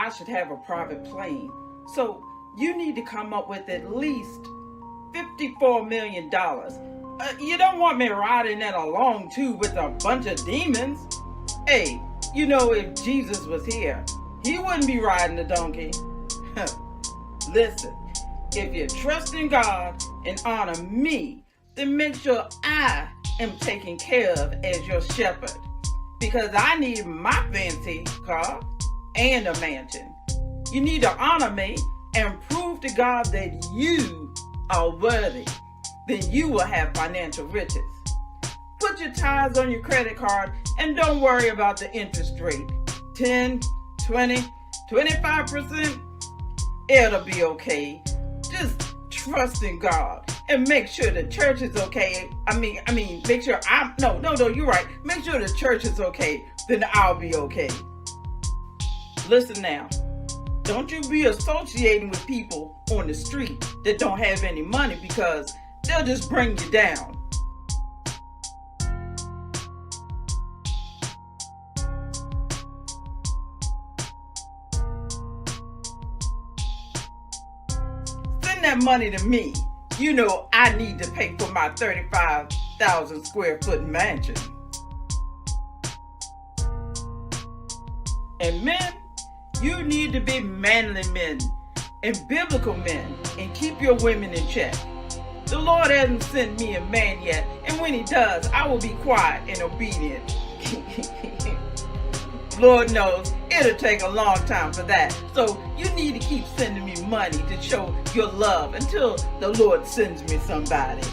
I should have a private plane. So you need to come up with at least $54 million. You don't want me riding in along too with a bunch of demons. Hey, if Jesus was here, he wouldn't be riding a donkey. Listen, if you trust in God and honor me, then make sure I am taken care of as your shepherd. Because I need my fancy car and a mansion. You need to honor me and prove to God that you are worthy. Then you will have financial riches. Put your tithes on your credit card and don't worry about the interest rate. 10, 20, 25%. It'll be okay. Just trust in God and make sure the church is okay. Make sure you're right. Make sure the church is okay, then I'll be okay. Listen now. Don't you be associating with people on the street that don't have any money, because they'll just bring you down. Send that money to me. I need to pay for my 35,000 square foot mansion. And men, you need to be manly men and biblical men and keep your women in check. The Lord hasn't sent me a man yet, and when he does, I will be quiet and obedient. Lord knows it'll take a long time for that. So you need to keep sending me money to show your love until the Lord sends me somebody.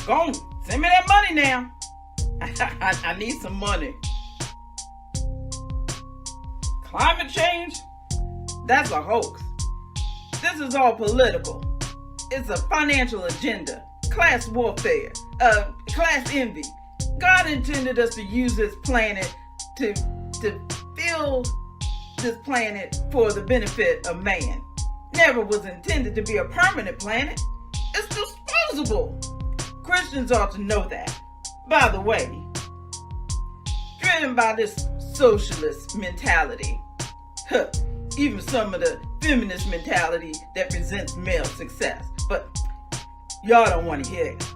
Go on, send me that money now. I need some money. Climate change? That's a hoax. This is all political. It's a financial agenda, class warfare, class envy. God intended us to use this planet to fill this planet for the benefit of man. Never was intended to be a permanent planet. It's disposable. Christians ought to know that. By the way, driven by this socialist mentality, even some of the feminist mentality that presents male success. But y'all don't want to hear it.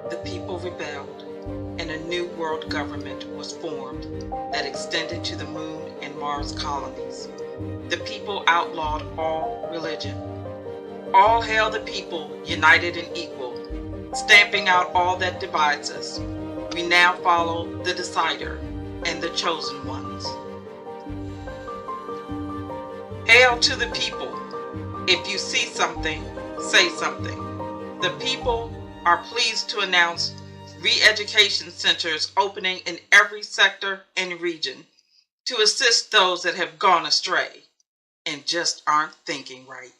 The people rebelled, and a new world government was formed that extended to the moon and Mars colonies. The people outlawed all religion. All hail the people, united and equal, stamping out all that divides us. We now follow the decider and the chosen ones. Hail to the people. If you see something, say something. The people are pleased to announce re-education centers opening in every sector and region to assist those that have gone astray and just aren't thinking right.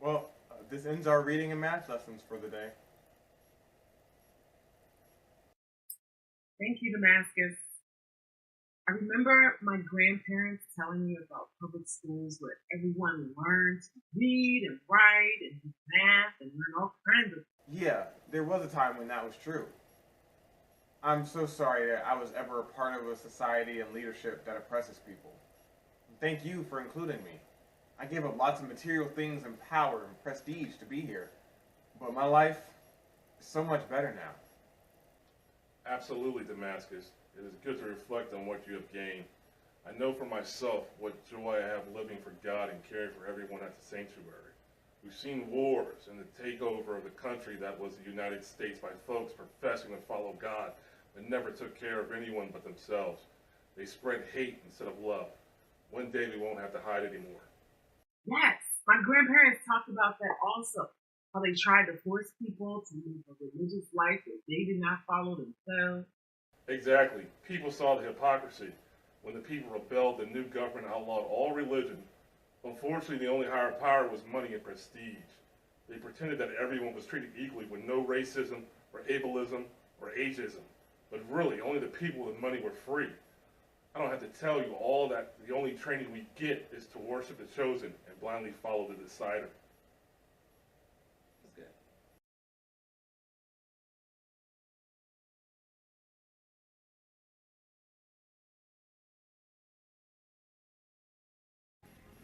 Well, this ends our reading and math lessons for the day. Thank you, Damascus. I remember my grandparents telling me about public schools where everyone learned to read and write and do math and learn all kinds of. Yeah, there was a time when that was true. I'm so sorry that I was ever a part of a society and leadership that oppresses people. Thank you for including me. I gave up lots of material things and power and prestige to be here. But my life is so much better now. Absolutely, Damascus. It is good to reflect on what you have gained. I know for myself what joy I have living for God and caring for everyone at the sanctuary. We've seen wars and the takeover of the country that was the United States by folks professing to follow God but never took care of anyone but themselves. They spread hate instead of love. One day we won't have to hide anymore. Yes, my grandparents talked about that also. How they tried to force people to live a religious life that they did not follow themselves. Exactly. People saw the hypocrisy. When the people rebelled, the new government outlawed all religion. Unfortunately, the only higher power was money and prestige. They pretended that everyone was treated equally with no racism or ableism or ageism. But really, only the people with money were free. I don't have to tell you all that the only training we get is to worship the chosen and blindly follow the decider. That's good.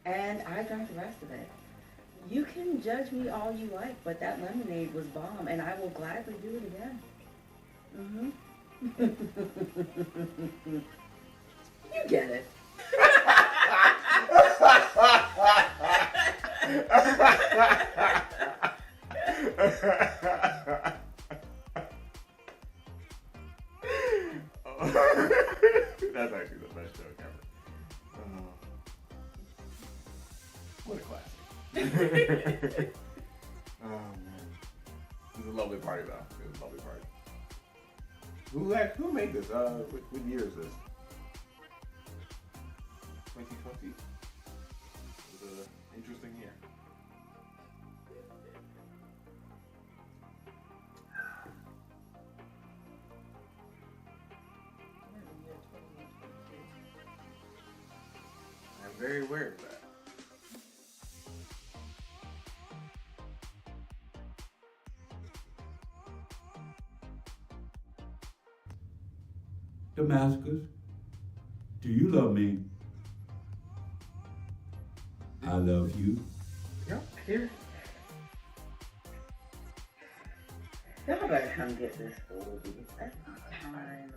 And I drank the rest of it. You can judge me all you like, but that lemonade was bomb, and I will gladly do it again. You get it. That's actually the best joke ever. What a classic. Oh man, it was a lovely party though. It was a lovely party. Who made this? What year is this? 2020. It was an interesting year. I'm very aware of that. Damascus, do you love me? I love you. Yep, here. Y'all better come get this fool because that's not time.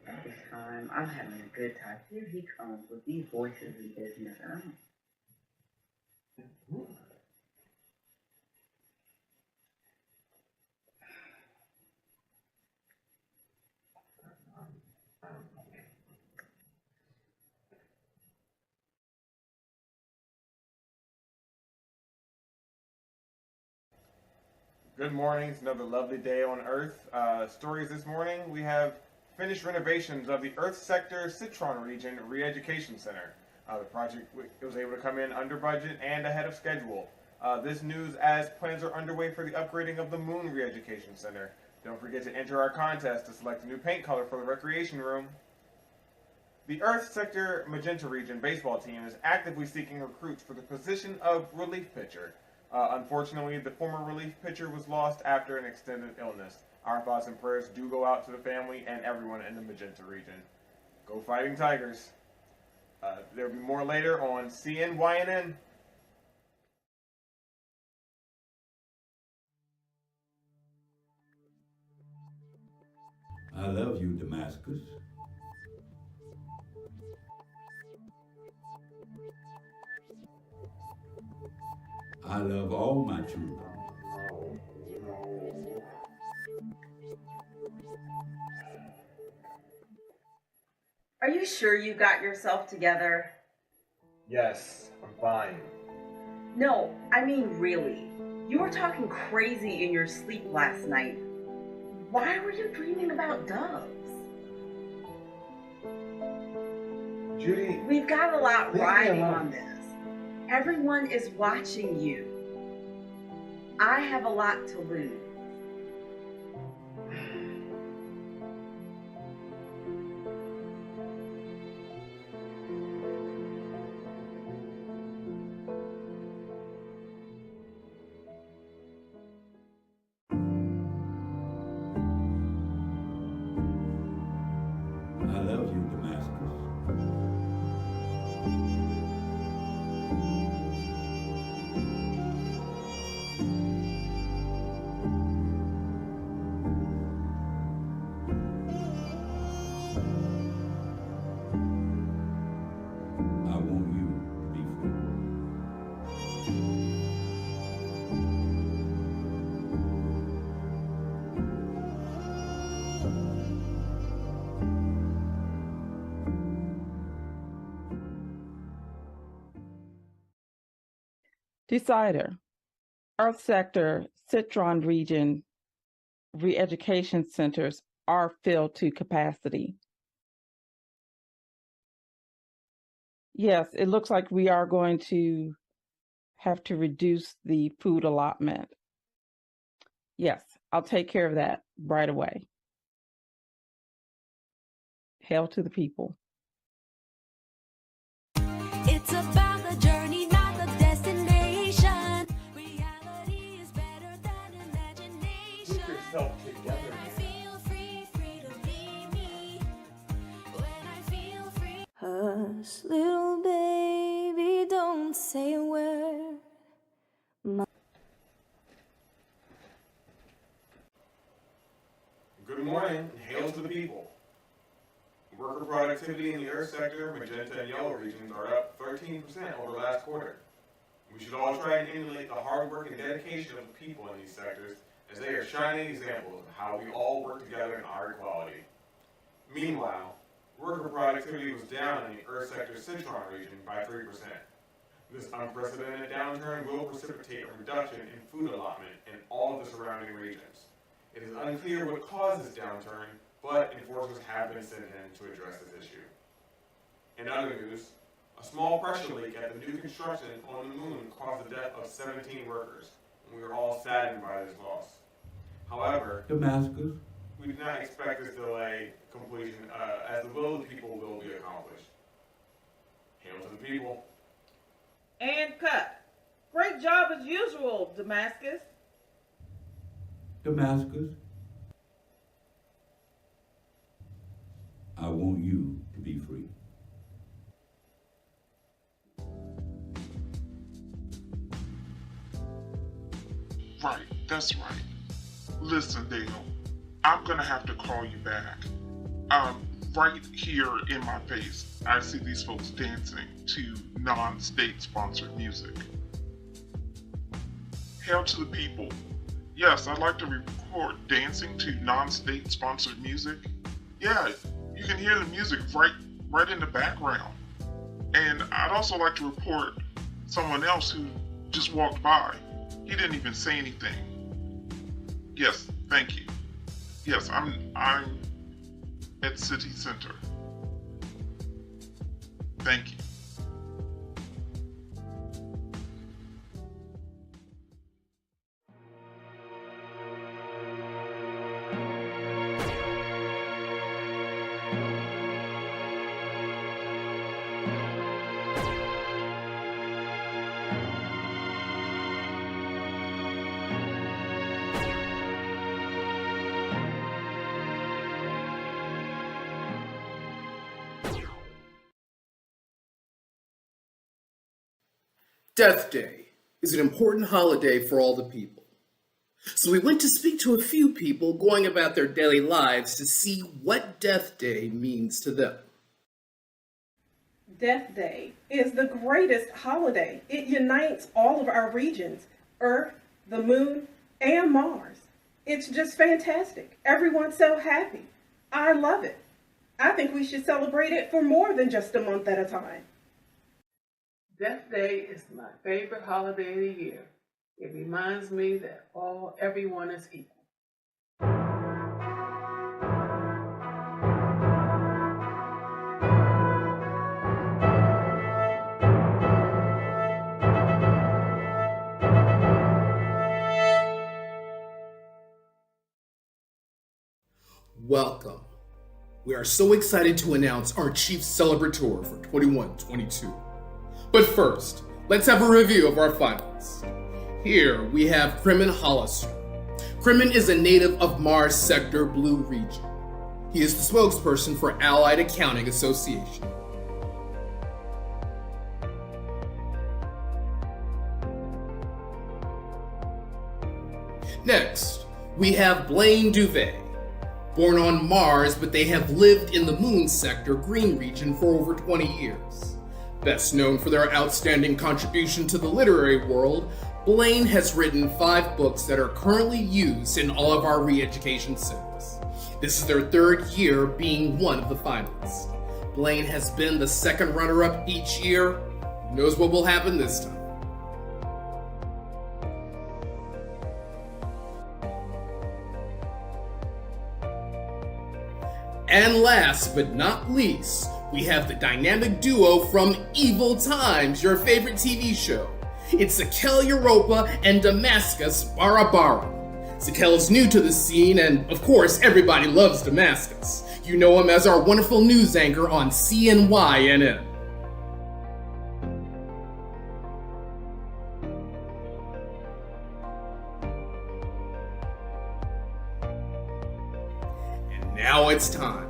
That is time. I'm having a good time. Here he comes with these voices and business. Good morning. It's another lovely day on Earth. Stories this morning. We have finished renovations of the Earth Sector Citron Region Re-Education Center. The project was able to come in under budget and ahead of schedule. This news as plans are underway for the upgrading of the Moon Re-Education Center. Don't forget to enter our contest to select a new paint color for the recreation room. The Earth Sector Magenta Region baseball team is actively seeking recruits for the position of relief pitcher. Unfortunately, the former relief pitcher was lost after an extended illness. Our thoughts and prayers do go out to the family and everyone in the Magenta region. Go Fighting Tigers. There will be more later on CNYNN. I love you, Damascus. I love all my children. Are you sure you got yourself together? Yes, I'm fine. No, I mean really. You were talking crazy in your sleep last night. Why were you dreaming about doves? Judy, We've got a lot leave me riding alone. on this. Everyone is watching you. I have a lot to lose. I love you, Damascus. I want you to be free. Decider. Earth sector, Citron region, re-education centers are filled to capacity. Yes, it looks like we are going to have to reduce the food allotment. Yes, I'll take care of that right away. Hail to the people. It's about the journey, not the destination. Reality is better than imagination. Get yourself together, When I man. feel free, free to be me. When I feel free. Hush, little baby, don't say a word. Good morning, and hail to the people. Worker productivity in the earth sector, magenta and yellow regions are up 13% over last quarter. We should all try and emulate the hard work and dedication of the people in these sectors, as they are shining examples of how we all work together in our equality. Meanwhile, worker productivity was down in the earth sector Citron region by 3%. This unprecedented downturn will precipitate a reduction in food allotment in all of the surrounding regions. It is unclear what caused this downturn, but enforcers have been sent in to address this issue. In other news, a small pressure leak at the new construction on the moon caused the death of 17 workers, and we are all saddened by this loss. However, Damascus, we do not expect this delay completion, as the will of the people will be accomplished. Hail to the people. And cut. Great job as usual, Damascus. Damascus. I want you to be free. Right, that's right. Listen, Dale, I'm gonna have to call you back. Right here in my face, I see these folks dancing to non-state sponsored music. Hail to the people. Yes, I'd like to report dancing to non-state sponsored music. Yeah, you can hear the music right in the background. And I'd also like to report someone else who just walked by. He didn't even say anything. Yes, thank you. Yes, I'm at City Center. Thank you. Death Day is an important holiday for all the people. So we went to speak to a few people going about their daily lives to see what Death Day means to them. Death Day is the greatest holiday. It unites all of our regions, Earth, the Moon, and Mars. It's just fantastic. Everyone's so happy. I love it. I think we should celebrate it for more than just a month at a time. Death Day is my favorite holiday of the year. It reminds me that everyone is equal. welcome. We are so excited to announce our chief celebrator for 21-22. But first, let's have a review of our finalists. Here we have Crimin Hollister. Crimin is a native of Mars Sector Blue region. He is the spokesperson for Allied Accounting Association. Next, we have Blaine Duvet. Born on Mars, but they have lived in the Moon Sector Green region for over 20 years. Best known for their outstanding contribution to the literary world, Blaine has written 5 books that are currently used in all of our re-education centers. This is their 3rd year being one of the finalists. Blaine has been the 2nd runner-up each year. Who knows what will happen this time? And last but not least, we have the dynamic duo from Evil Times, your favorite TV show. It's Zakel Europa and Damascus Barabara. Zakel is new to the scene, and of course, everybody loves Damascus. You know him as our wonderful news anchor on CNYNN. And now it's time.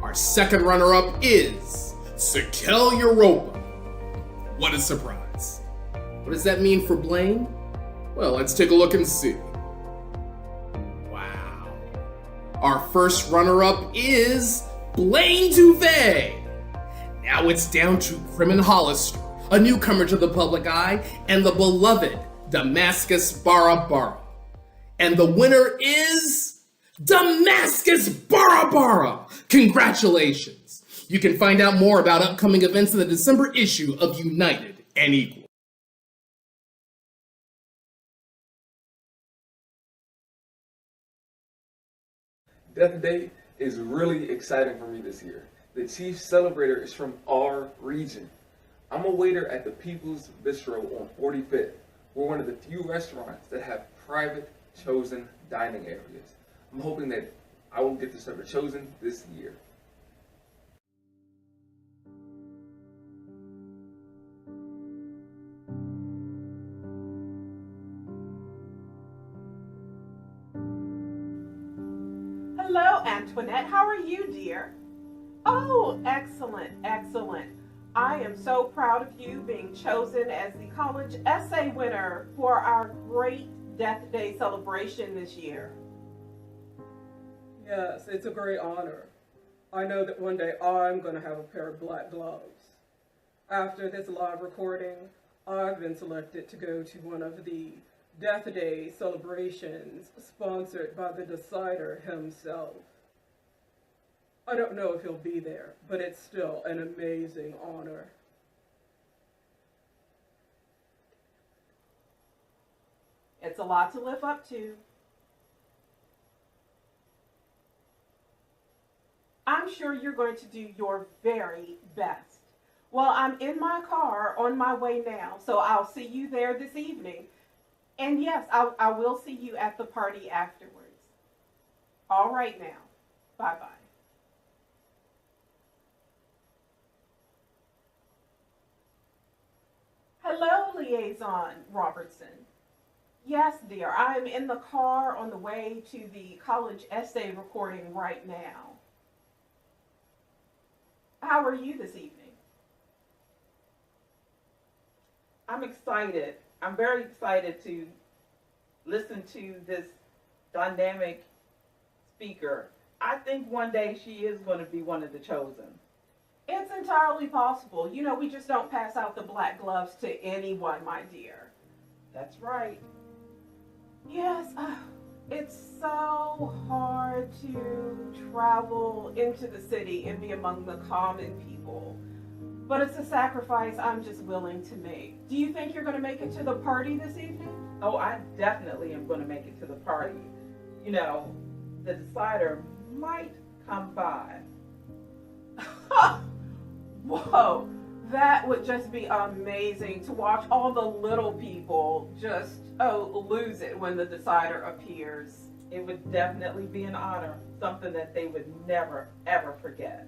Our 2nd runner-up is Zakel Europa. What a surprise. What does that mean for Blaine? Well, let's take a look and see. Wow. Our 1st runner-up is Blaine Duvet. Now it's down to Crimin Hollister, a newcomer to the public eye, and the beloved Damascus Barabara. And the winner is Damascus Barabara. Congratulations. You can find out more about upcoming events in the December issue of United and Equal. Death Day is really exciting for me this year. The chief celebrator is from our region. I'm a waiter at the People's Bistro on 45th. We're one of the few restaurants that have private chosen dining areas. I'm hoping that I will get to serve a chosen this year. Hello, Antoinette. How are you, dear? Oh, excellent, excellent. I am so proud of you being chosen as the college essay winner for our great Death Day celebration this year. Yes, it's a great honor. I know that one day I'm going to have a pair of black gloves. After this live recording, I've been selected to go to one of the Death Day celebrations sponsored by the decider himself. I don't know if he'll be there, but it's still an amazing honor. It's a lot to live up to. I'm sure you're going to do your very best. Well, I'm in my car on my way now, so I'll see you there this evening. And yes, I will see you at the party afterwards. All right now. Bye-bye. Hello, Liaison Robertson. Yes, dear, I'm in the car on the way to the college essay recording right now. How are you this evening? I'm excited. I'm very excited to listen to this dynamic speaker. I think one day she is going to be one of the chosen. It's entirely possible. You know, we just don't pass out the black gloves to anyone, my dear. That's right. Yes, it's so hard to travel into the city and be among the common people. But it's a sacrifice I'm just willing to make. Do you think you're going to make it to the party this evening? Oh, I definitely am going to make it to the party. You know, the decider might come by. Whoa, that would just be amazing to watch all the little people just, lose it when the decider appears. It would definitely be an honor, something that they would never, ever forget.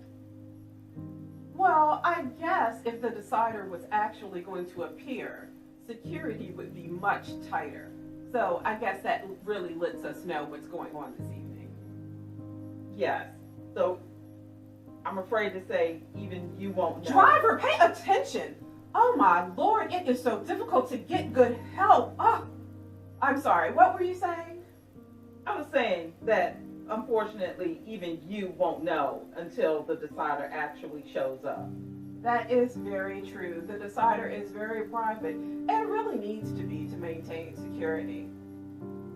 Well, I guess if the decider was actually going to appear, security would be much tighter. So I guess that really lets us know what's going on this evening. Yes. So I'm afraid to say even you won't know. Driver, pay attention! Oh my Lord, it is so difficult to get good help. Oh, I'm sorry, what were you saying? I was saying that unfortunately even you won't know until the decider actually shows up. That is very true. The decider is very private and really needs to be to maintain security.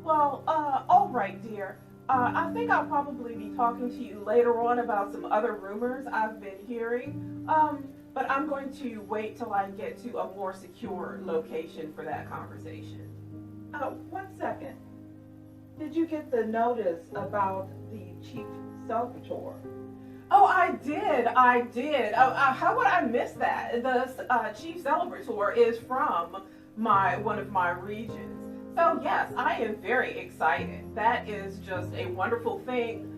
Well, all right, dear. I think I'll probably be talking to you later on about some other rumors I've been hearing. But I'm going to wait till I get to a more secure location for that conversation. 1 second. Did you get the notice about the chief celebrator? Oh, I did. How would I miss that? The chief celebrator is from one of my regions. So yes, I am very excited. That is just a wonderful thing.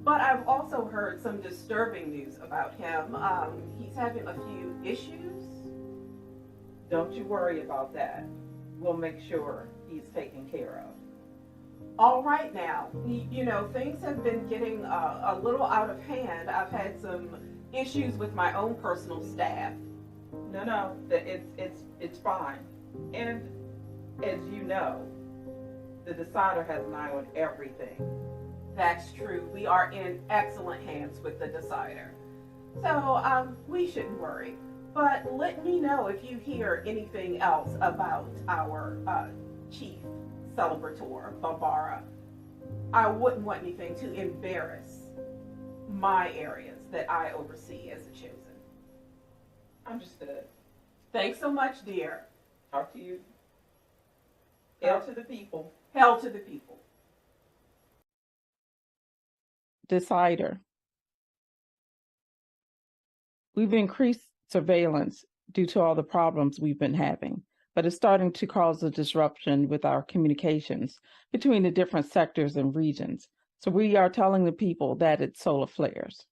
But I've also heard some disturbing news about him. He's having a few issues. Don't you worry about that. We'll make sure he's taken care of. All right now, you know, things have been getting a little out of hand. I've had some issues with my own personal staff. No, it's fine. And as you know, the decider has an eye on everything. That's true. We are in excellent hands with the decider. So we shouldn't worry. But let me know if you hear anything else about our chief celebrator, Barbara. I wouldn't want anything to embarrass my areas that I oversee as a chosen. Understood. Thanks so much, dear. Talk to you. Hail to the people. Hail to the people. Decider. We've increased surveillance due to all the problems we've been having, but it's starting to cause a disruption with our communications between the different sectors and regions. So we are telling the people that it's solar flares.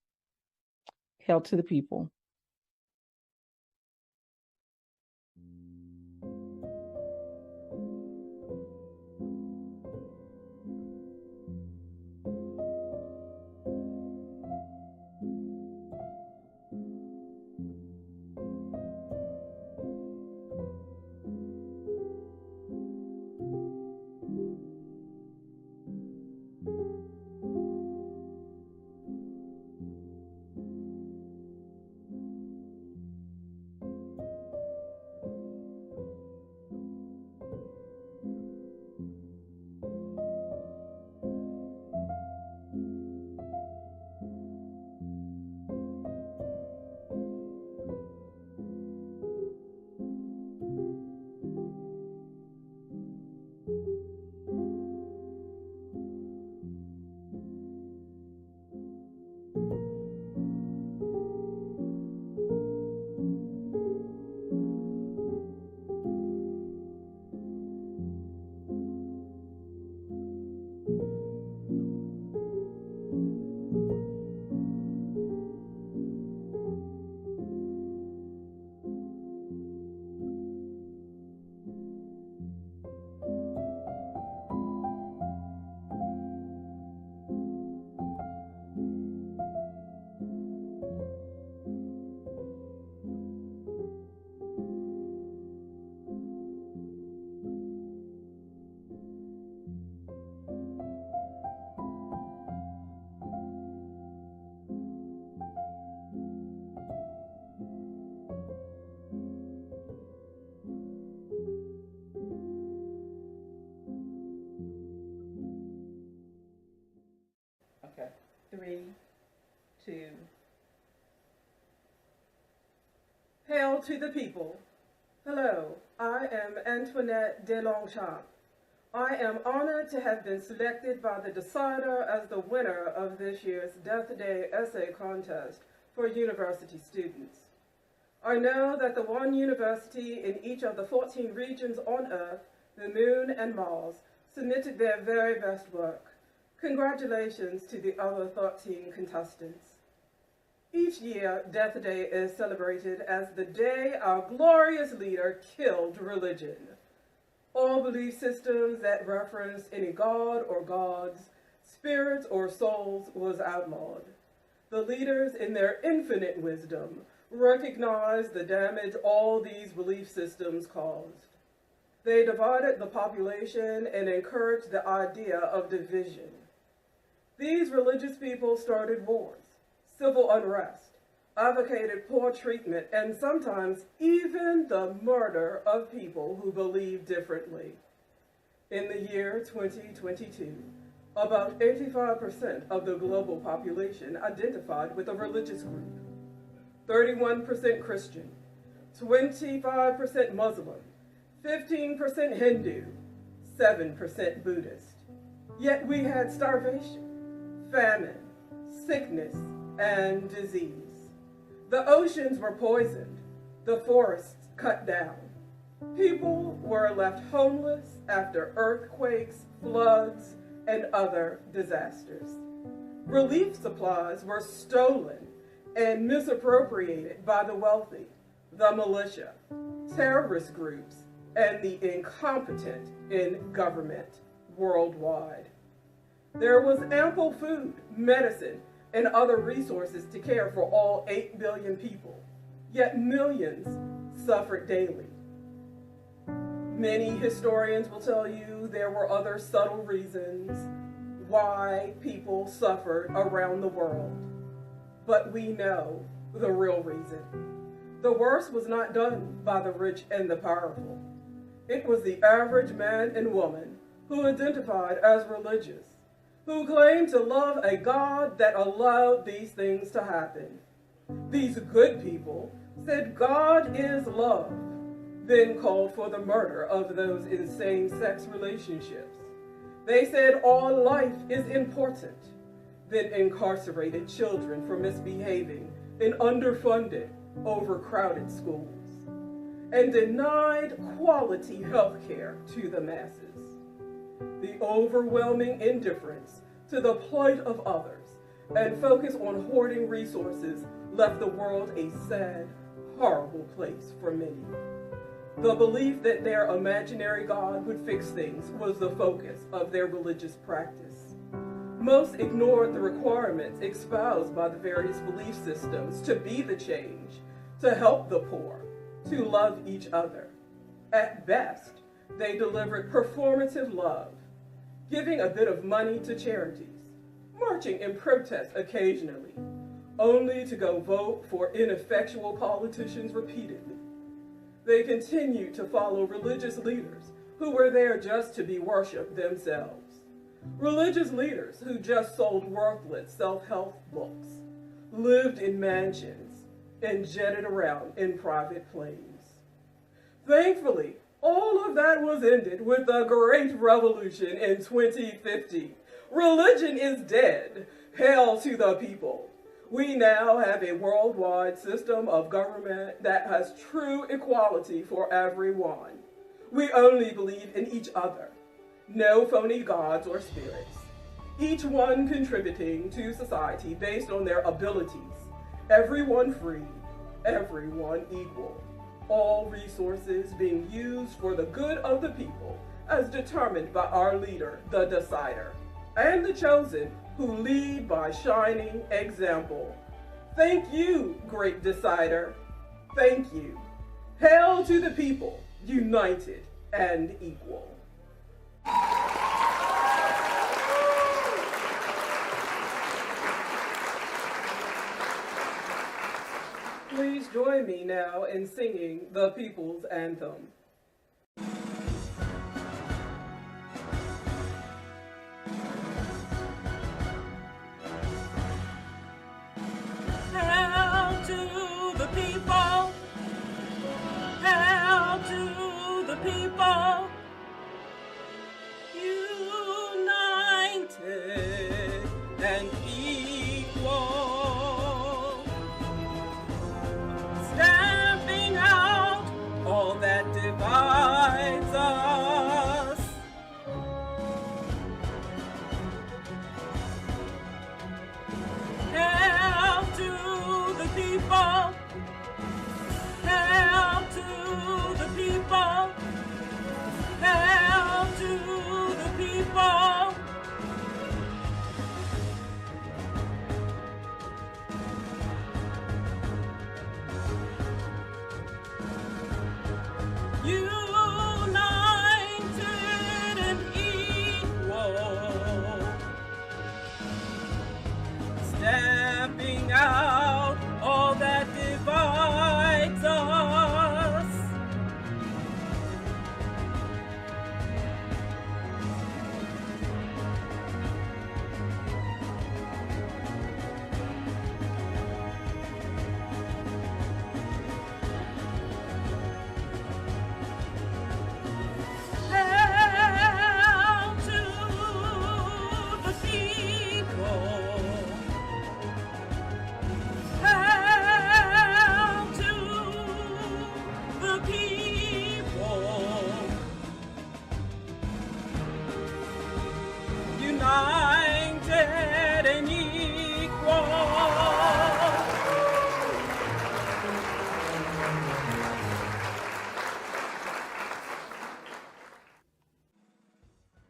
Hail to the people. Okay. 3, 2. Hail to the people. Hello, I am Antoinette de Longchamp. I am honored to have been selected by the decider as the winner of this year's Death Day Essay Contest for university students. I know that the one university in each of the 14 regions on Earth, the Moon and Mars, submitted their very best work. Congratulations to the other 13 contestants. Each year, Death Day is celebrated as the day our glorious leader killed religion. All belief systems that referenced any god or gods, spirits or souls was outlawed. The leaders, in their infinite wisdom, recognized the damage all these belief systems caused. They divided the population and encouraged the idea of division. These religious people started wars, civil unrest, advocated poor treatment, and sometimes even the murder of people who believed differently. In the year 2022, about 85% of the global population identified with a religious group, 31% Christian, 25% Muslim, 15% Hindu, 7% Buddhist. Yet we had starvation, famine, sickness, and disease. The oceans were poisoned, the forests cut down. People were left homeless after earthquakes, floods, and other disasters. Relief supplies were stolen and misappropriated by the wealthy, the militia, terrorist groups, and the incompetent in government worldwide. There was ample food, medicine, and other resources to care for all 8 billion people, yet millions suffered daily. Many historians will tell you there were other subtle reasons why people suffered around the world, but we know the real reason. The worst was not done by the rich and the powerful. It was the average man and woman who identified as religious, who claimed to love a God that allowed these things to happen. These good people said God is love, then called for the murder of those in same-sex relationships. They said all life is important, then incarcerated children for misbehaving in underfunded, overcrowded schools, and denied quality health care to the masses. The overwhelming indifference to the plight of others and focus on hoarding resources left the world a sad, horrible place for many. The belief that their imaginary God would fix things was the focus of their religious practice. Most ignored the requirements espoused by the various belief systems to be the change, to help the poor, to love each other. At best, they delivered performative love, giving a bit of money to charities, marching in protest occasionally, only to go vote for ineffectual politicians repeatedly. They continued to follow religious leaders who were there just to be worshipped themselves. Religious leaders who just sold worthless self-help books, lived in mansions, and jetted around in private planes. Thankfully, all of that was ended with the Great Revolution in 2050. Religion is dead. Hail to the people. We now have a worldwide system of government that has true equality for everyone. We only believe in each other. No phony gods or spirits. Each one contributing to society based on their abilities. Everyone free, everyone equal. All resources being used for the good of the people as determined by our leader, the decider, and the chosen who lead by shining example. Thank you, great decider. Thank you. Hail to the people, united and equal. Please join me now in singing the People's Anthem. Hail to the people, hail to the people, united and equal, stamping out all that division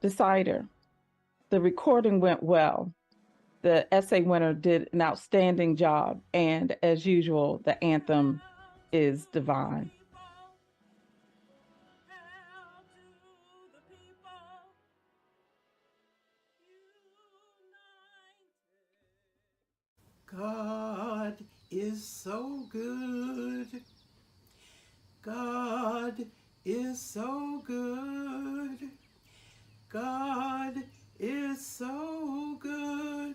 Decider. The recording went well. The essay winner did an outstanding job, and as usual, the anthem is divine. God is so good. God is so good. God is so good.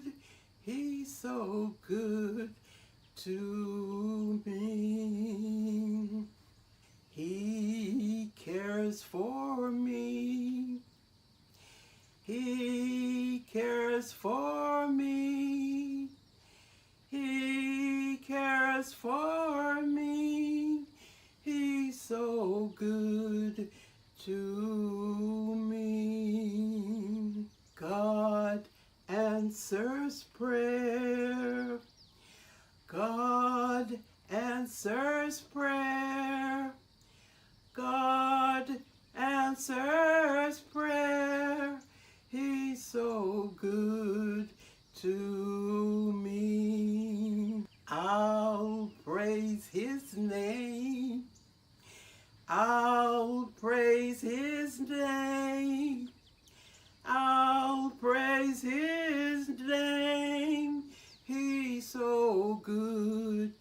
He's so good to me. He cares for me. He cares for me. He cares for me. He's so good to me. God answers prayer. God answers prayer. God answers prayer. He's so good to me. I'll praise his name. I'll praise his name. I'll praise his name. He's so good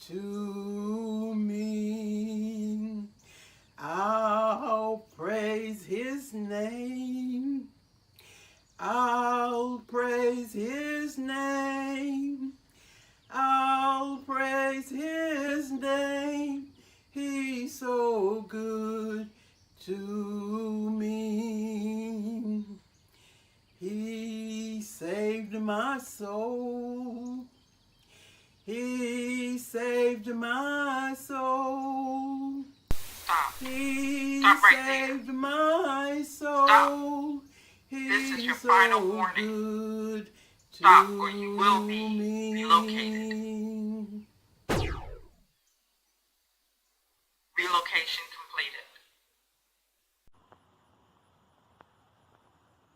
to me. I'll praise his name. I'll praise his name. I'll praise his name. He's so good to me. He saved my soul. He saved my soul. Stop. He Stop right saved my soul. Stop. This is your final warning. Good Stop, or you will be me. relocated. Relocation completed.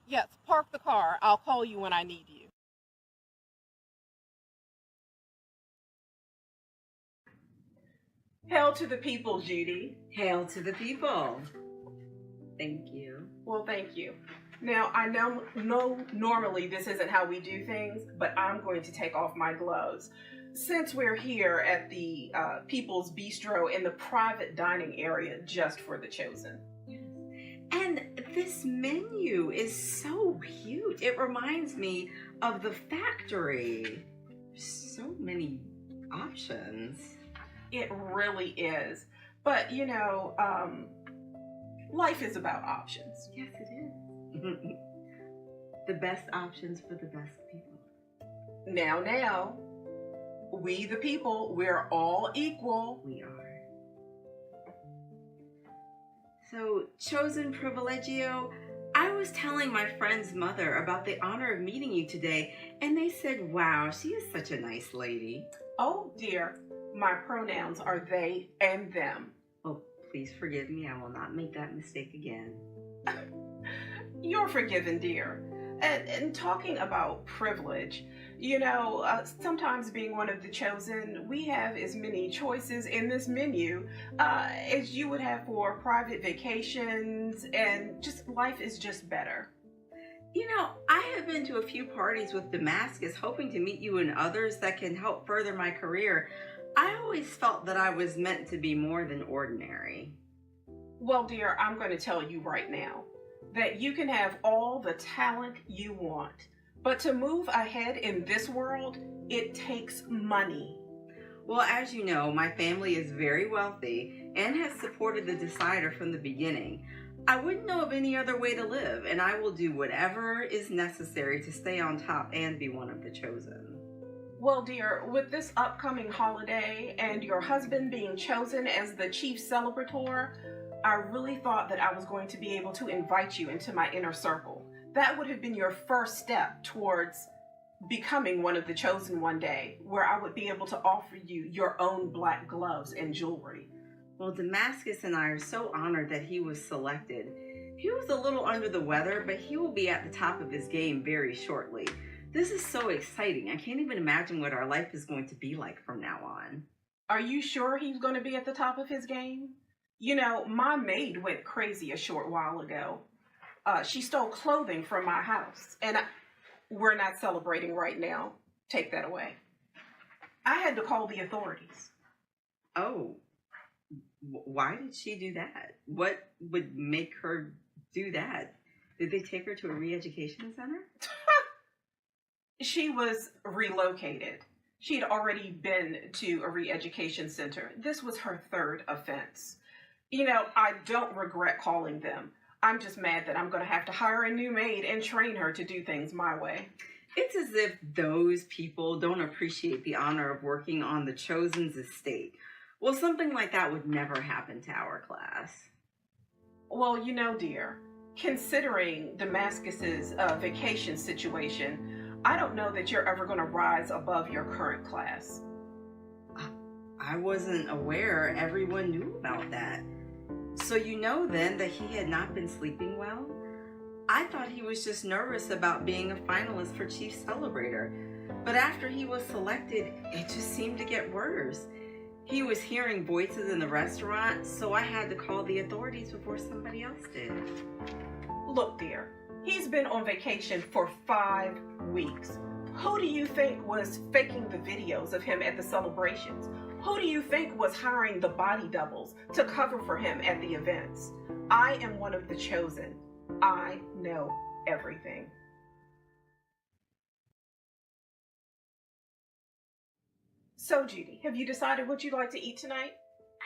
Yes, park the car. I'll call you when I need you. Hail to the people, Judy. Hail to the people. Thank you. Well, thank you. Now, I know normally this isn't how we do things, but I'm going to take off my gloves. Since we're here at the People's Bistro in the private dining area just for the chosen. And this menu is so cute. It reminds me of the factory. So many options. It really is. But, you know, life is about options. Yes, it is. The best options for the best people. Now, we the people, we're all equal. We are. So, chosen privilegio, I was telling my friend's mother about the honor of meeting you today, and they said, wow, she is such a nice lady. Oh, dear. My pronouns are they and them. Oh, please forgive me. I will not make that mistake again. You're forgiven, dear. And talking about privilege, you know, sometimes being one of the chosen, we have as many choices in this menu as you would have for private vacations, and just life is just better. You know, I have been to a few parties with Damascus, hoping to meet you and others that can help further my career. I always felt that I was meant to be more than ordinary. Well, dear, I'm going to tell you right now that you can have all the talent you want, but to move ahead in this world, it takes money. Well, as you know, my family is very wealthy and has supported the Decider from the beginning. I wouldn't know of any other way to live, and I will do whatever is necessary to stay on top and be one of the chosen. Well, dear, with this upcoming holiday and your husband being chosen as the chief celebrator, I really thought that I was going to be able to invite you into my inner circle. That would have been your first step towards becoming one of the chosen one day, where I would be able to offer you your own black gloves and jewelry. Well, Damascus and I are so honored that he was selected. He was a little under the weather, but he will be at the top of his game very shortly. This is so exciting. I can't even imagine what our life is going to be like from now on. Are you sure he's going to be at the top of his game? You know, my maid went crazy a short while ago. She stole clothing from my house, and we're not celebrating right now. Take that away. I had to call the authorities. Oh, why did she do that? What would make her do that? Did they take her to a re-education center? She was relocated. She'd already been to a re-education center. This was her third offense. You know, I don't regret calling them. I'm just mad that I'm going to have to hire a new maid and train her to do things my way. It's as if those people don't appreciate the honor of working on the Chosen's estate. Well, something like that would never happen to our class. Well, you know, dear, considering Damascus's vacation situation, I don't know that you're ever going to rise above your current class. I wasn't aware everyone knew about that. So you know then that he had not been sleeping well? I thought he was just nervous about being a finalist for Chief Celebrator. But after he was selected, it just seemed to get worse. He was hearing voices in the restaurant, so I had to call the authorities before somebody else did. Look, dear, he's been on vacation for 5 weeks. Who do you think was faking the videos of him at the celebrations? Who do you think was hiring the body doubles to cover for him at the events? I am one of the chosen. I know everything. So, Judy, have you decided what you'd like to eat tonight?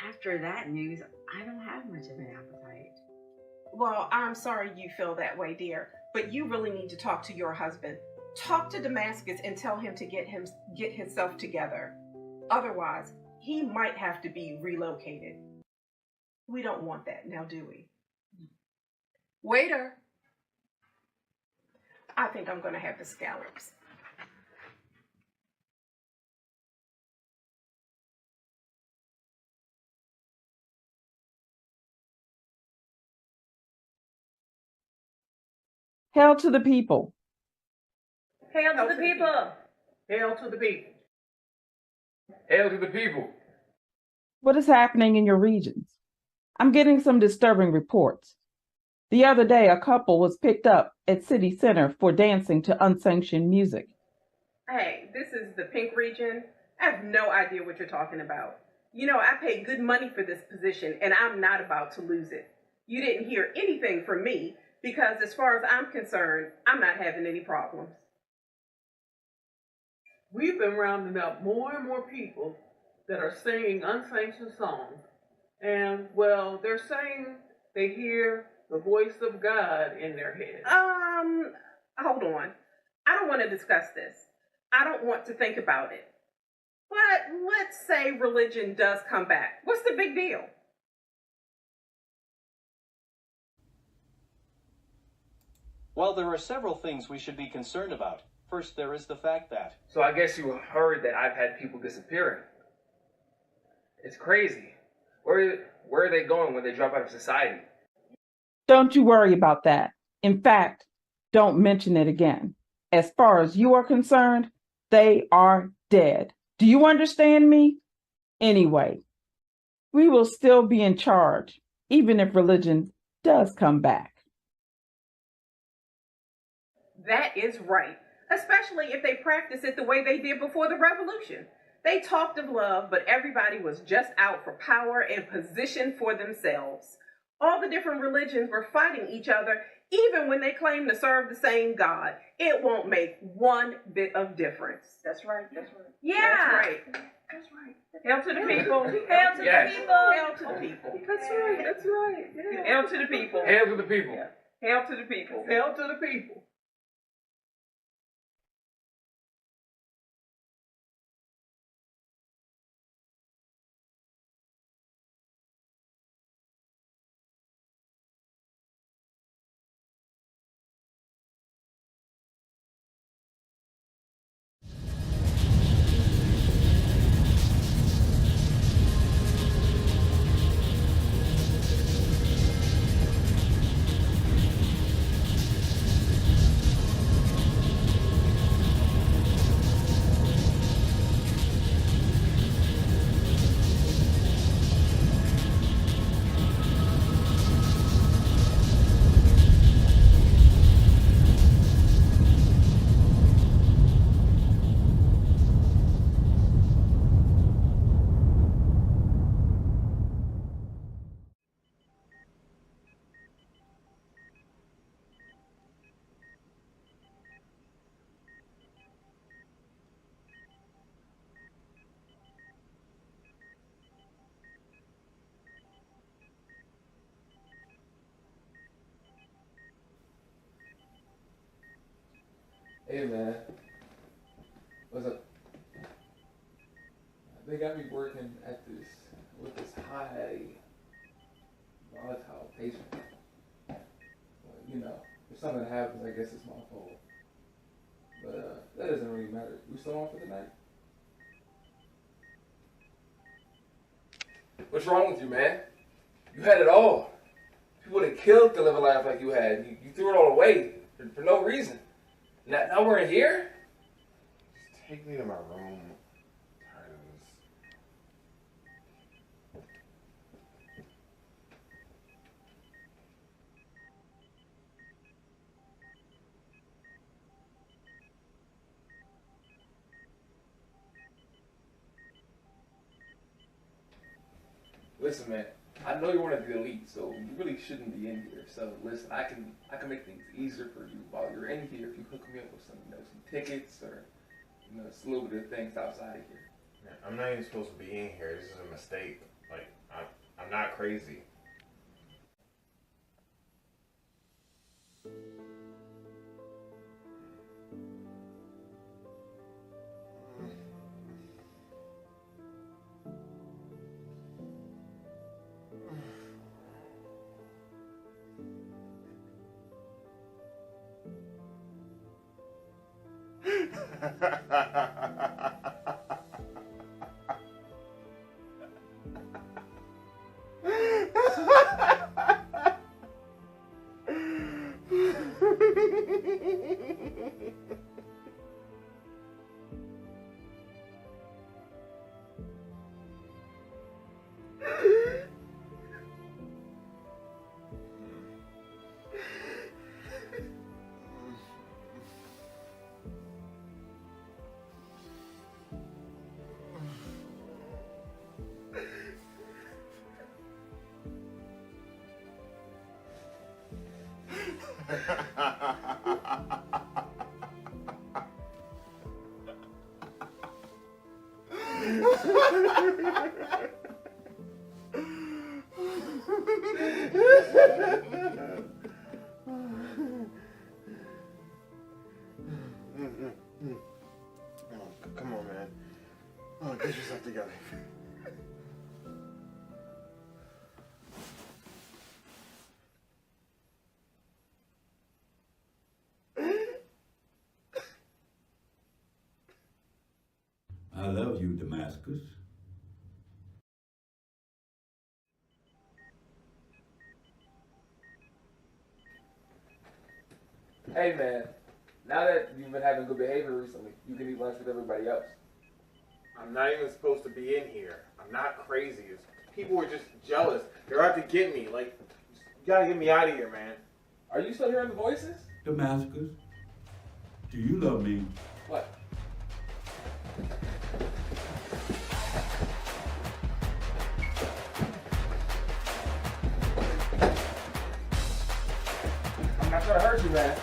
After that news, I don't have much of an appetite. Well, I'm sorry you feel that way, dear, but you really need to talk to your husband. Talk to Damascus and tell him to get himself together. Otherwise, he might have to be relocated. We don't want that, now do we? Waiter! I think I'm going to have the scallops. Hail to the people. Hail to the people! Hail to the people. Hail to the people. What is happening in your regions? I'm getting some disturbing reports. The other day, a couple was picked up at City Center for dancing to unsanctioned music. Hey, this is the Pink region. I have no idea what you're talking about. You know, I paid good money for this position, and I'm not about to lose it. You didn't hear anything from me, because as far as I'm concerned, I'm not having any problems. We've been rounding up more and more people that are singing unsanctioned songs. And, well, they're saying they hear the voice of God in their head. Hold on. I don't want to discuss this. I don't want to think about it. But let's say religion does come back. What's the big deal? Well, there are several things we should be concerned about. First, there is the fact that... So I guess you heard that I've had people disappearing. It's crazy. Where are they going when they drop out of society? Don't you worry about that. In fact, don't mention it again. As far as you are concerned, they are dead. Do you understand me? Anyway, we will still be in charge, even if religion does come back. That is right, especially if they practice it the way they did before the revolution. They talked of love, but everybody was just out for power and position for themselves. All the different religions were fighting each other, even when they claimed to serve the same God. It won't make one bit of difference. That's right, that's right. Yeah. That's right. That's right. Hail to the people. Hail to the people! Hail to the people. That's right, that's right. Yeah. Hail to the people. Hail to the people. Hail to the people. Hail to the people. Hey man, what's up? They got me working at with this high volatile patient. But, you know, if something happens, I guess it's my fault. But that doesn't really matter. We still on for the night? What's wrong with you, man? You had it all. People would have killed to live a life like you had. You threw it all away for no reason. Now we're in here? Just take me to my room. I'm tired of this. Listen, man. I know you're one of the elite, so you really shouldn't be in here. So listen, I can make things easier for you while you're in here if you hook me up with some tickets or just a little bit of things outside of here. Man, I'm not even supposed to be in here. This is a mistake. Like, I'm not crazy. Come on, man. Oh, get yourself together. I love you, Damascus. Hey, man. Now that you've been having good behavior recently, you can eat lunch with everybody else. I'm not even supposed to be in here. I'm not crazy. People are just jealous. They're out to get me. Like, you gotta get me out of here, man. Are you still hearing the voices? Damascus, do you love me? What? I'm not trying to hurt you, man.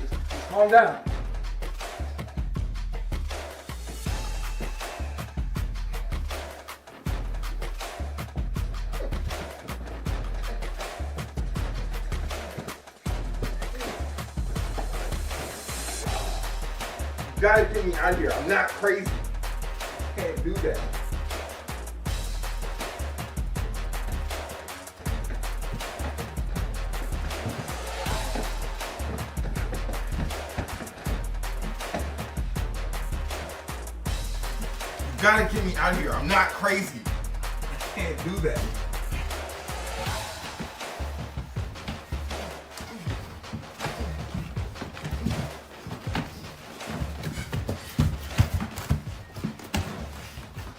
Just calm down. You gotta get me out of here. I'm not crazy. I can't do that. You gotta get me out of here. I'm not crazy. I can't do that.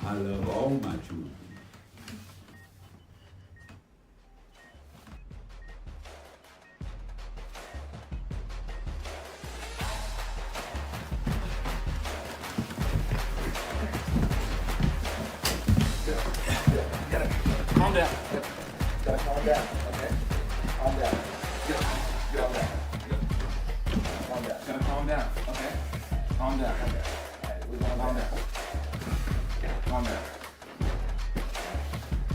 I love all my children. Calm down. Gotta calm down, okay? Calm down. Get on down. Calm down. Gotta calm down, okay? Calm down. Alright, we're gonna calm down. Calm calm down.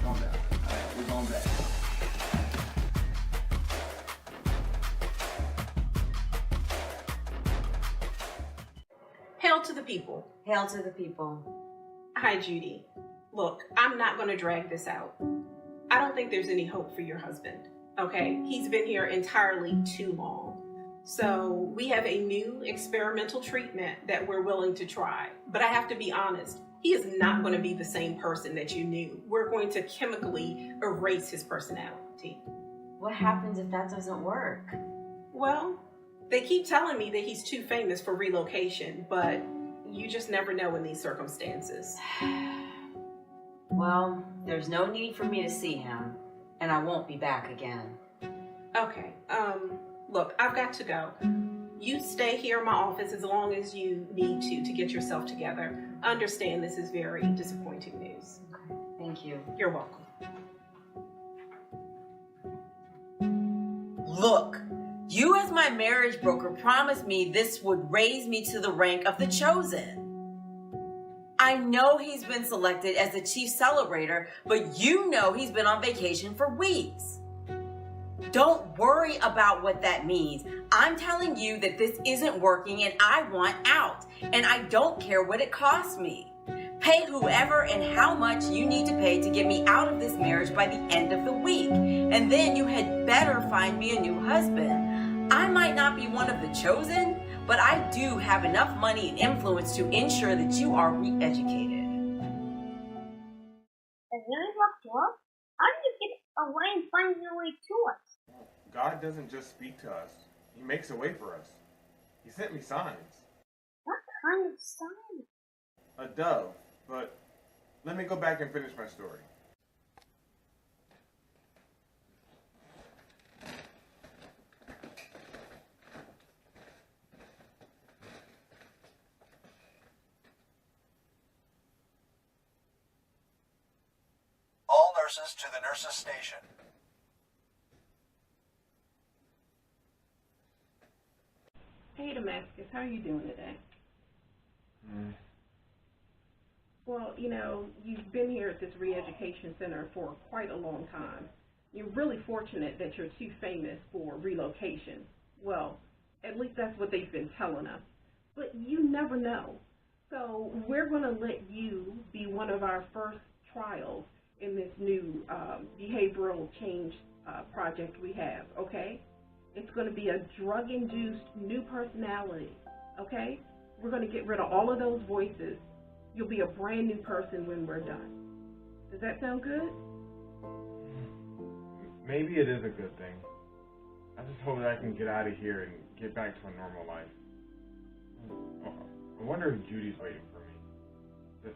Calm down. All right, we're going back. Hail to the people. Hail to the people. Hi, Judy. Look, I'm not going to drag this out. I don't think there's any hope for your husband, okay? He's been here entirely too long. So we have a new experimental treatment that we're willing to try. But I have to be honest, he is not going to be the same person that you knew. We're going to chemically erase his personality. What happens if that doesn't work? Well, they keep telling me that he's too famous for relocation, but you just never know in these circumstances. Well, there's no need for me to see him, and I won't be back again. Okay, look, I've got to go. You stay here in my office as long as you need to get yourself together. I understand this is very disappointing news. Okay, thank you. You're welcome. Look, you as my marriage broker promised me this would raise me to the rank of the chosen. I know he's been selected as the chief celebrator, but you know he's been on vacation for weeks. Don't worry about what that means. I'm telling you that this isn't working and I want out. And I don't care what it costs me. Pay whoever and how much you need to pay to get me out of this marriage by the end of the week. And then you had better find me a new husband. I might not be one of the chosen, but I do have enough money and influence to ensure that you are re-educated. Is really up to us? How do you get away and find your way to us? God doesn't just speak to us. He makes a way for us. He sent me signs. What kind of sign? A dove. But let me go back and finish my story. All nurses to the nurses' station. Hey, Damascus, how are you doing today? Well, you know, you've been here at this re-education center for quite a long time. You're really fortunate that you're too famous for relocation. Well, at least that's what they've been telling us. But you never know. So we're going to let you be one of our first trials in this new behavioral change project we have, okay? It's going to be a drug-induced new personality, okay? We're going to get rid of all of those voices. You'll be a brand new person when we're done. Does that sound good? Maybe it is a good thing. I just hope that I can get out of here and get back to a normal life. I wonder if Judy's waiting for me.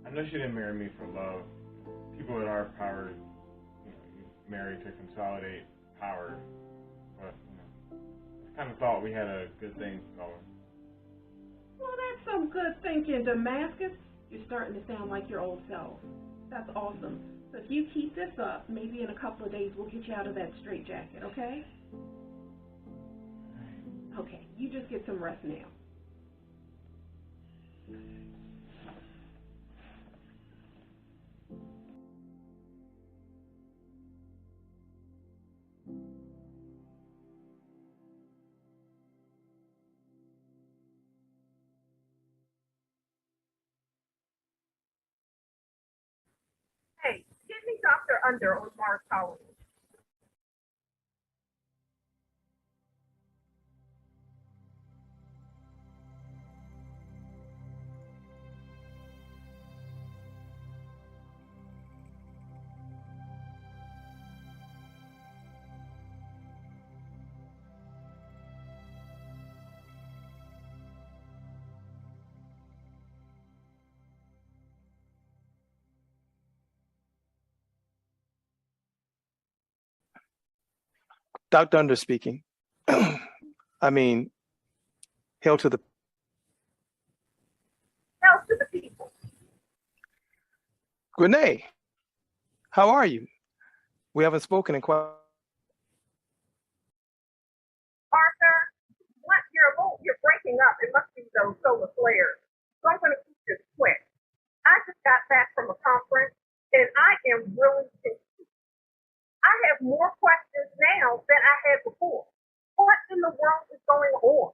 I know she didn't marry me for love. People at our power, marry to consolidate power. But, I kind of thought we had a good thing going. Well, that's some good thinking, Damascus. You're starting to sound like your old self. That's awesome. So if you keep this up, maybe in a couple of days we'll get you out of that straitjacket, okay? Okay, you just get some rest now. Hey, give me Dr. Under on Mars Colony. Dr. Under speaking. I mean, hail to the Tell to the people. Grenade. How are you? We haven't spoken in quite. Arthur, what you're breaking up. It must be those solar flares. So I'm going to keep this quick. I just got back from a conference, and I am really confused. I have more questions now than I had before. What in the world is going on?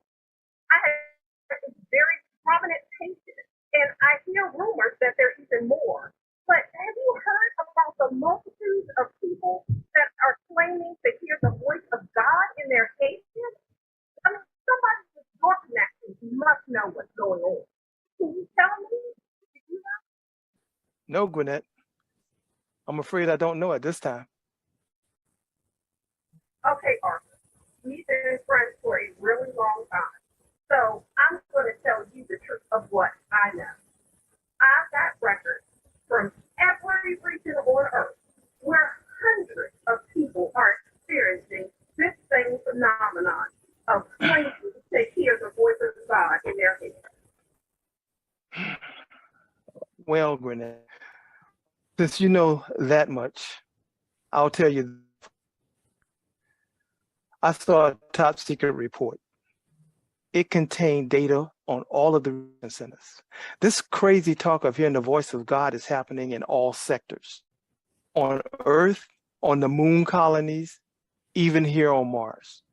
I have a very prominent patient, and I hear rumors that there are even more. But have you heard about the multitudes of people that are claiming to hear the voice of God in their cases? I mean, somebody with your connections must know what's going on. Can you tell me? Did you know? No, Gwinnett. I'm afraid I don't know at this time. Okay, Arthur. We've been friends for a really long time. So I'm going to tell you the truth of what I know. I've got records from every region on Earth where hundreds of people are experiencing this same phenomenon of claiming to hear the voice of God in their head. Well, Gwinnett, since you know that much, I'll tell you. I saw a top secret report. It contained data on all of the region centers. This crazy talk of hearing the voice of God is happening in all sectors. On Earth, on the moon colonies, even here on Mars.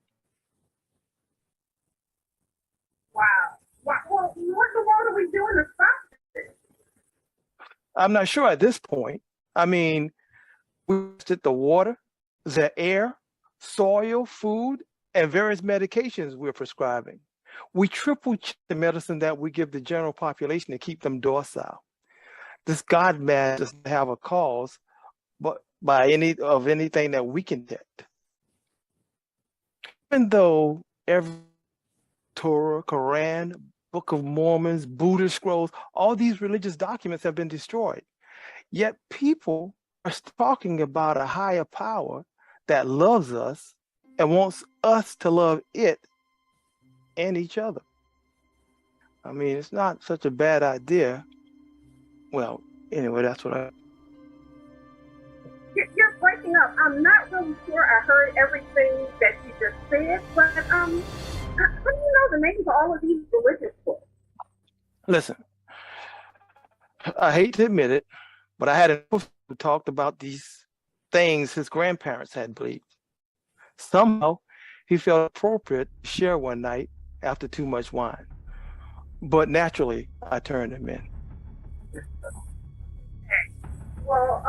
Wow. Well, what in the world are we doing to stop this? I'm not sure at this point. I mean, we tested the water, the air, soil, food, and various medications we're prescribing. We triple check the medicine that we give the general population to keep them docile. This God man doesn't have a cause, but by anything that we can detect. Even though every Torah, Quran, Book of Mormons, Buddhist scrolls, all these religious documents have been destroyed. Yet people are talking about a higher power that loves us and wants us to love it and each other. I mean, it's not such a bad idea. Well, anyway, that's what I... You're breaking up. I'm not really sure I heard everything that you just said, but how do you know the names of all of these religious books? Listen, I hate to admit it, but I had a who talked about these things his grandparents had believed. Somehow, he felt appropriate to share one night after too much wine. But naturally, I turned him in. Well,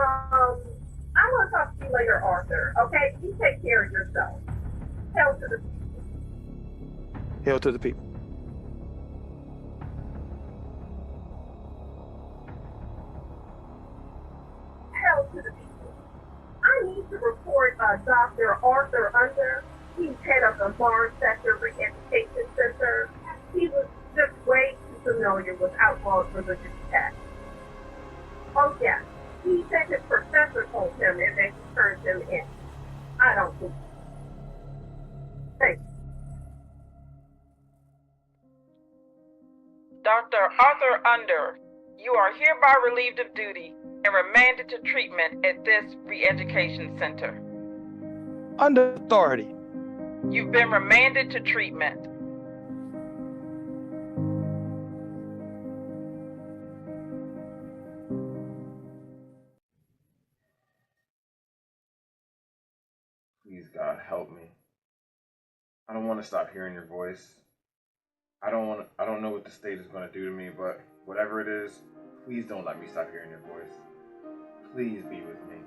I'm going to talk to you later, Arthur. Okay? You take care of yourself. Hail to the people. Hail to the people. Hail to the people. I need to report Dr. Arthur Under. He's head of the Mars Sector Re-Education Center. He was just way too familiar with outlawed religious texts. Oh, yeah. He said his professor told him and then he turned him in. I don't think so. Thanks. Dr. Arthur Under, you are hereby relieved of duty and remanded to treatment at this re-education center. Under authority. You've been remanded to treatment. Please, God, help me. I don't want to stop hearing your voice. I don't know what the state is going to do to me, but whatever it is, please don't let me stop hearing your voice. Please be with me.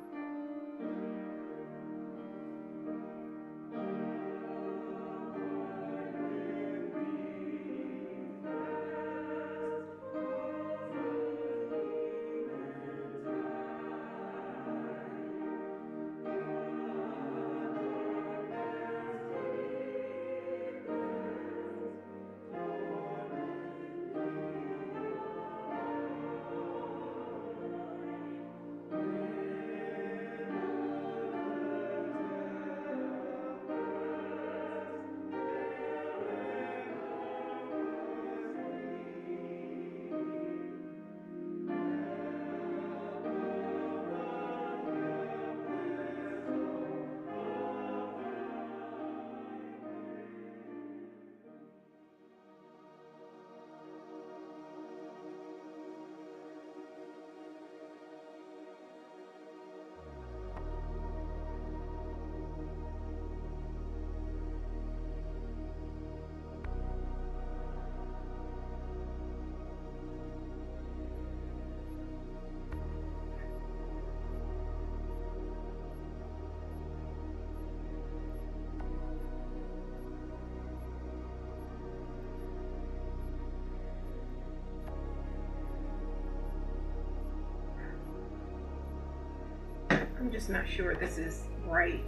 I'm just not sure this is right.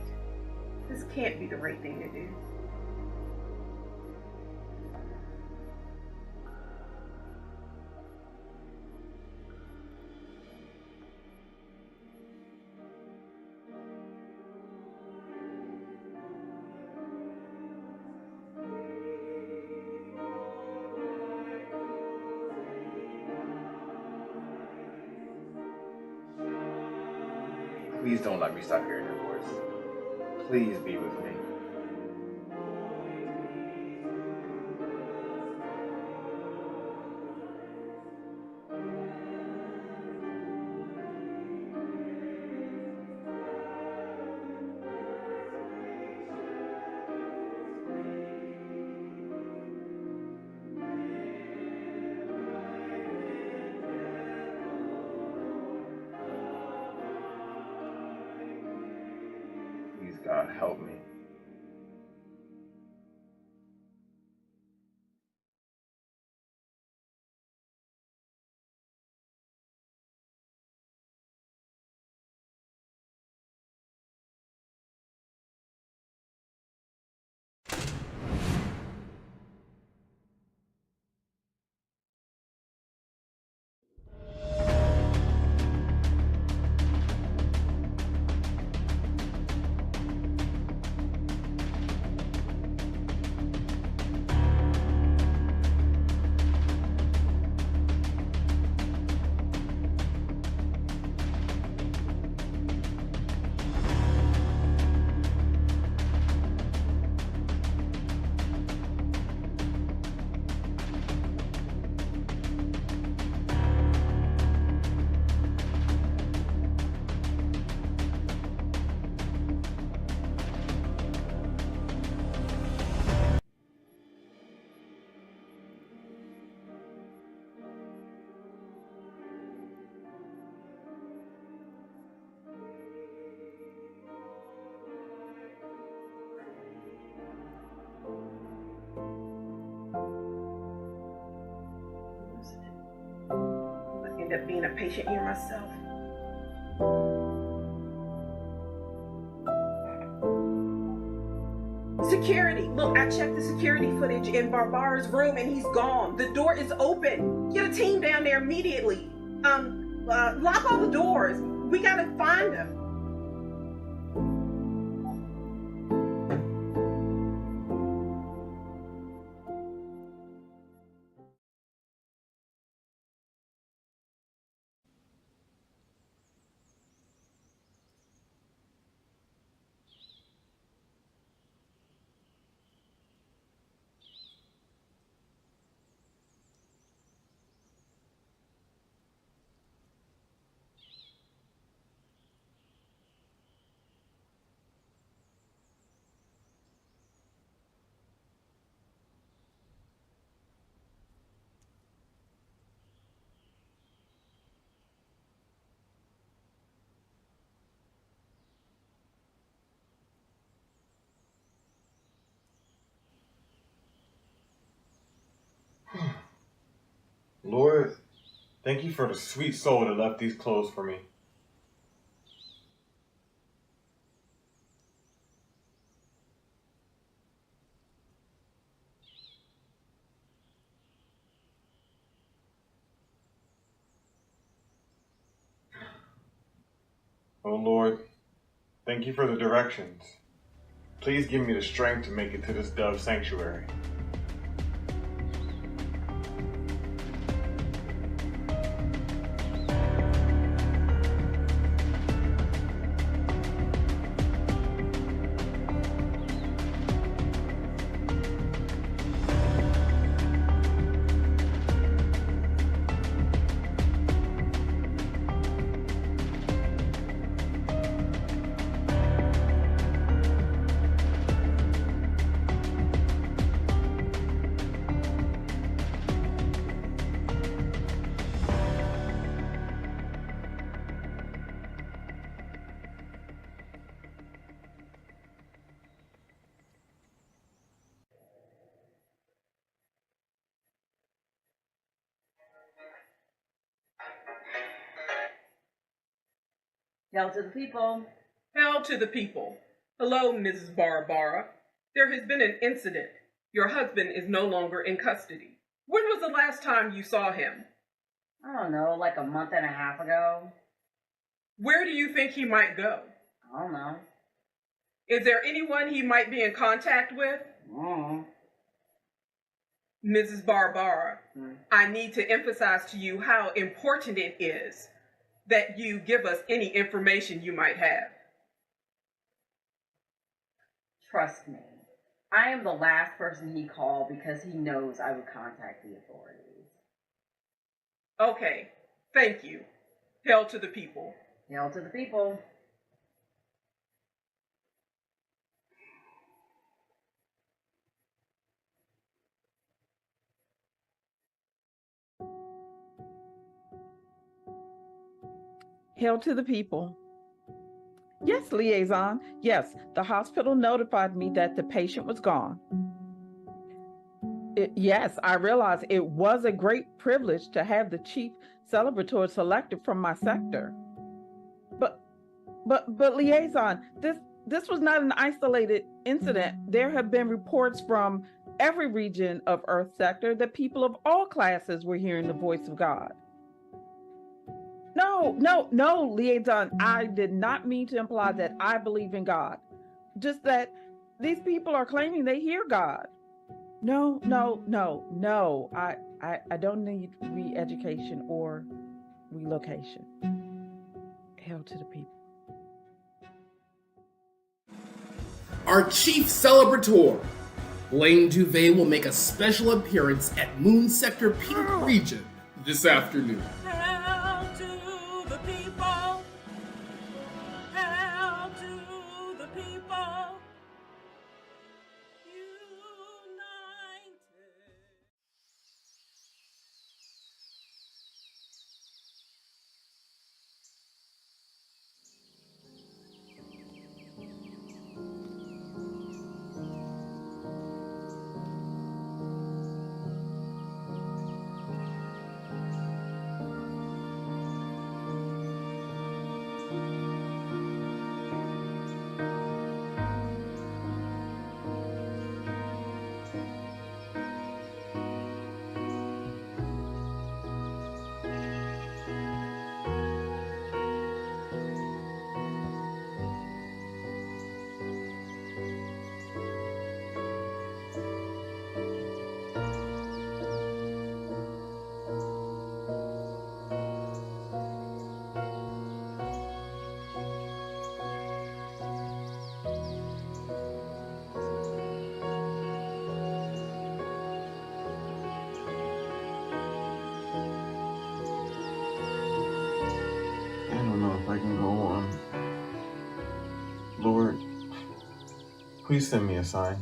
This can't be the right thing to do. Please don't let me stop hearing your voice. Please be with me. Please, God, help me. I end up being a patient here myself. Security! Look, I checked the security footage in Barbara's room and he's gone. The door is open. Get a team down there immediately. Lock all the doors. We gotta find him. Lord, thank you for the sweet soul that left these clothes for me. Oh Lord, thank you for the directions. Please give me the strength to make it to this dove sanctuary. Hail to the people. Hail to the people. Hello, Mrs. Barbara. There has been an incident. Your husband is no longer in custody. When was the last time you saw him? I don't know, like a month and a half ago. Where do you think he might go? I don't know. Is there anyone he might be in contact with? Mrs. Barbara, I need to emphasize to you how important it is that you give us any information you might have. Trust me. I am the last person he called because he knows I would contact the authorities. Okay, thank you. Hail to the people. Hail to the people. Hail to the people. Yes, liaison. Yes, the hospital notified me that the patient was gone. Yes, I realize it was a great privilege to have the chief celebrator selected from my sector. But liaison, this was not an isolated incident. There have been reports from every region of Earth sector that people of all classes were hearing the voice of God. No, liaison. I did not mean to imply that I believe in God. Just that these people are claiming they hear God. No. I don't need re-education or relocation. Hail to the people. Our chief celebrator, Blaine Duvet, will make a special appearance at Moon Sector Pink Region this afternoon. Hail to the people. Hail to the people. I can go on. Lord, please send me a sign.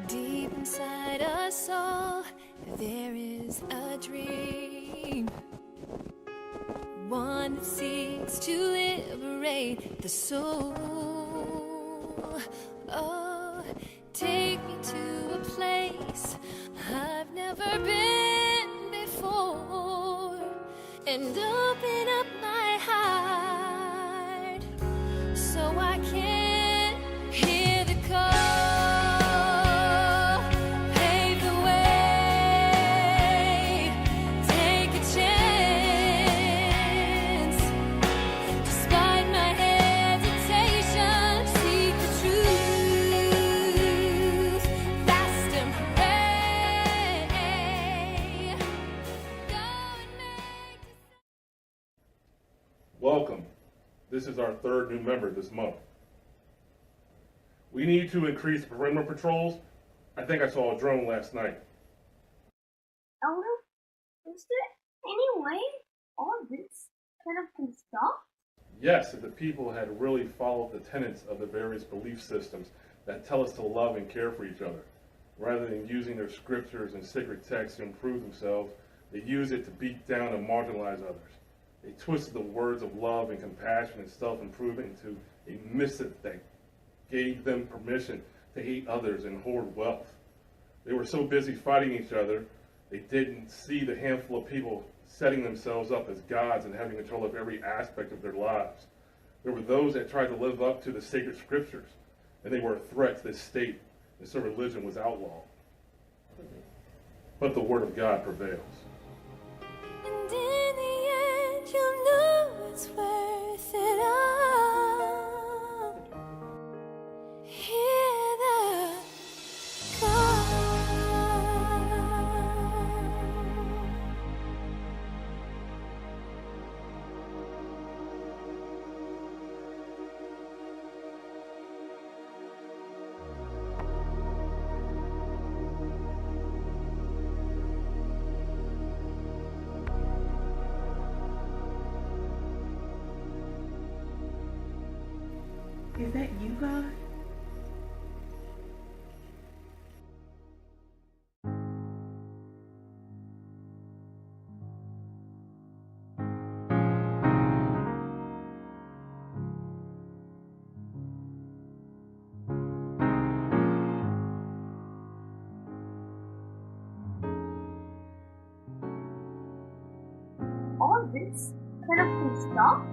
Deep inside us all, there is a dream. One that seeks to liberate the soul. Oh, take me to a place I've never been before, and open up my heart so I can hear the call. Pave the way, take a chance. Despite my hesitation, seek the truth. Fast and pray. Welcome. This is our third new member this month. We need to increase perimeter patrols. I think I saw a drone last night. Elder, is there any way all of this kind of can stop? Yes, if the people had really followed the tenets of the various belief systems that tell us to love and care for each other, rather than using their scriptures and sacred texts to improve themselves, they use it to beat down and marginalize others. They twisted the words of love and compassion and self-improvement into a missive that gave them permission to hate others and hoard wealth. They were so busy fighting each other, they didn't see the handful of people setting themselves up as gods and having control of every aspect of their lives. There were those that tried to live up to the sacred scriptures, and they were a threat to the state, and so religion was outlawed. But the word of God prevails. And in the end, you'll know it's worth it all. Hear the call. Is that you, God? All this kind of can stop?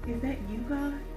Is that you, God?